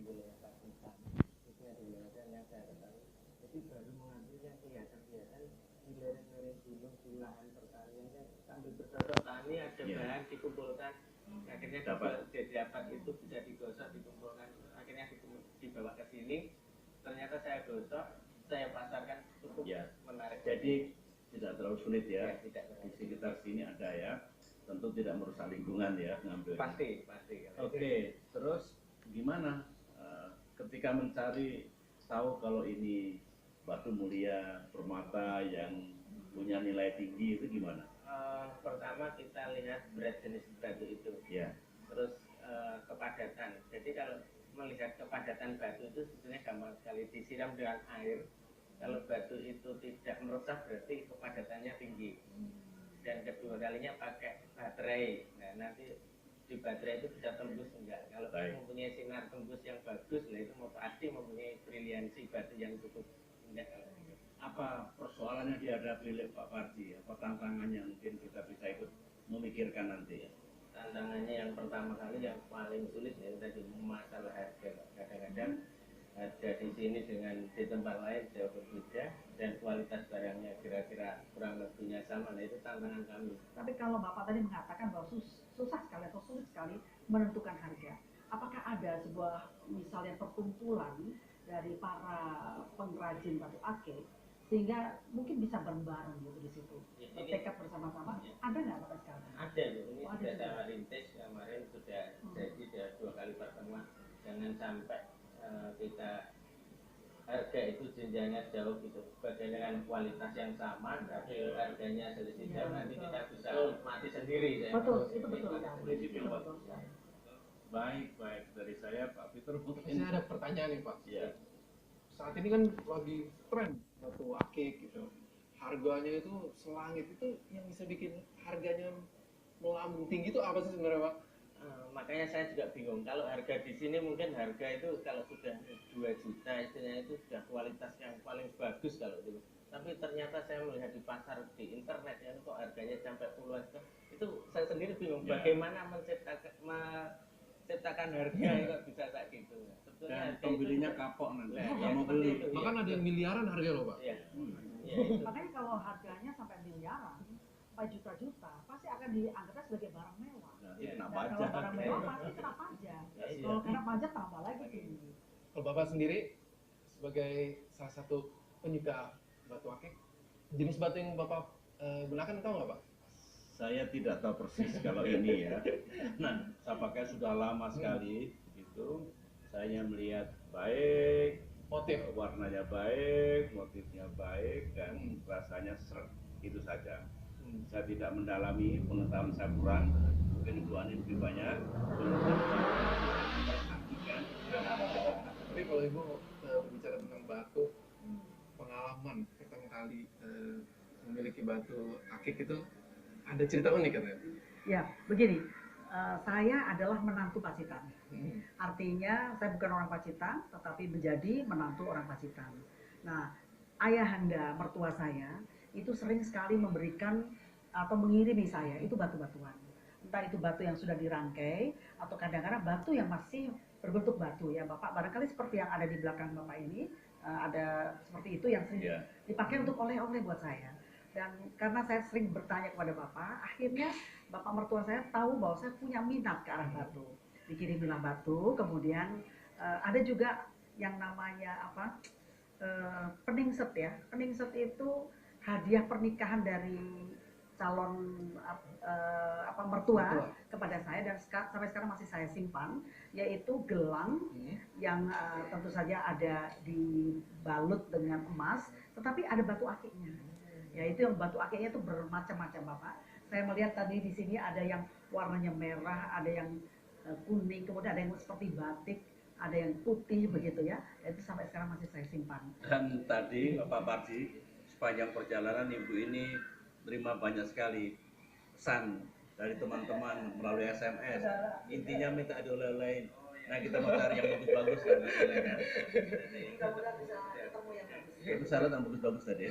wilayah Pakistan itu yang di Medan yang saya ketahui. Jadi baru mengambil yang kelihatan di lereng-lereng gunung, di lahan pertaniannya sambil bercocok tani ada bahan dikumpulkan, akhirnya dapat itu bisa digosok, dikumpulkan, akhirnya dibawa ke sini. Ternyata saya gosok, saya pasarkan, cukup menarik. Jadi tidak terlalu sulit ya, tidak di sekitar sini ada ya, tentu tidak merusak lingkungan ya ngambil. Pasti. Oke, terus gimana ketika mencari tahu kalau ini batu mulia permata yang punya nilai tinggi itu gimana? Pertama kita lihat berat jenis batu itu, terus kepadatan. Jadi kalau melihat kepadatan batu itu sebetulnya gampang sekali, disiram dengan air. Kalau batu itu tidak meresap berarti kepadatannya tinggi. Dan kedua kalinya pakai baterai. Nah nanti di baterai itu bisa tembus enggak. Kalau mempunyai sinar tembus yang bagus, nah itu pasti mempunyai briliansi batu yang cukup indah. Apa persoalannya dihadapi oleh Pak Parji? Apa tantangannya mungkin kita bisa ikut memikirkan nanti ya? Tantangannya yang pertama kali yang paling sulit ya tadi masalah harga. Kadang-kadang harga di sini dengan di tempat lain jauh berbeda dan kualitas barangnya kira-kira kurang lebihnya sama. Nah itu tantangan kami. Tapi kalau Bapak tadi mengatakan bahwa susah sekali atau sulit sekali menentukan harga, apakah ada sebuah misalnya perkumpulan dari para pengrajin batu akik sehingga mungkin bisa bareng-bareng gitu di situ, bertekad bersama-sama? Ada nggak Bapak sekarang? Ada Bu, ini sudah saya rintis kemarin, sudah jadi 2 kali pertemuan. Jangan sampai kita harga itu jenjangnya jauh gitu, bagian dengan kualitas yang sama tapi harganya selisih jauh, nanti kita bisa mati sendiri. Betul, itu betul. Baik dari saya Pak Peter. Saya ada pertanyaan nih Pak. Ya. Saat ini kan lagi tren batu akik gitu, harganya itu selangit, itu yang bisa bikin harganya melambung tinggi itu apa sih sebenarnya Pak? Makanya saya juga bingung. Kalau harga di sini mungkin harga itu kalau sudah 2 juta istilahnya itu sudah kualitas yang paling bagus kalau itu. Tapi ternyata saya melihat di pasar di internet ya kok harganya sampai puluhan juta. Itu saya sendiri bingung bagaimana menciptakan harga kok bisa kayak gitu. Dan pembelinya kapok nanti. Bahkan ada yang miliaran harga loh Pak. Makanya kalau harganya sampai miliaran, juta-juta, pasti akan dianggapnya sebagai barang mewah. Kena Dan pajak. kalau barang mewah pasti kena pajak. Kalau kena pajak tambah lagi tinggi. Kalau Bapak sendiri sebagai salah satu penyuka batu akik, jenis batu yang Bapak gunakan tahu nggak Pak? Saya tidak tahu persis kalau ini ya. Nah, saya pakai sudah lama sekali gitu. Saya melihat baik, Motif warnanya baik, motifnya baik, dan rasanya seret, itu saja. Saya tidak mendalami, pengetahuan saya kurang, mungkin Ibu Ani lebih banyak. Tapi kalau Ibu berbicara tentang batu, pengalaman pertama kali memiliki batu akik itu ada cerita unik katanya? Ya, begini. Saya adalah menantu Pacitan. Artinya saya bukan orang Pacitan, tetapi menjadi menantu orang Pacitan. Nah, ayahanda mertua saya itu sering sekali memberikan atau mengirimi saya itu batu-batuan. Entah itu batu yang sudah dirangkai atau kadang-kadang batu yang masih berbentuk batu ya Bapak. Barangkali seperti yang ada di belakang Bapak ini ada seperti itu yang sering dipakai untuk oleh-oleh buat saya. Dan karena saya sering bertanya kepada Bapak, akhirnya Bapak mertua saya tahu bahwa saya punya minat ke arah batu. Dikirimilah batu, kemudian ada juga yang namanya peningset ya. Peningset itu hadiah pernikahan dari calon mertua kepada saya dan sampai sekarang masih saya simpan, yaitu gelang yang tentu saja ada dibalut dengan emas, tetapi ada batu akiknya. Ya itu yang batu akiknya itu bermacam-macam Bapak. Saya melihat tadi di sini ada yang warnanya merah, ada yang kuning, kemudian ada yang seperti batik, ada yang putih begitu ya. Itu sampai sekarang masih saya simpan. Dan tadi Pak Parji, sepanjang perjalanan Ibu ini terima banyak sekali pesan dari teman-teman melalui SMS. Intinya minta ada oleh-oleh. Nah kita mau cari yang bagus-bagus kan hasilnya. Mudah-mudahan bisa ketemu yang bagus. Itu syarat yang bagus-bagus tadi.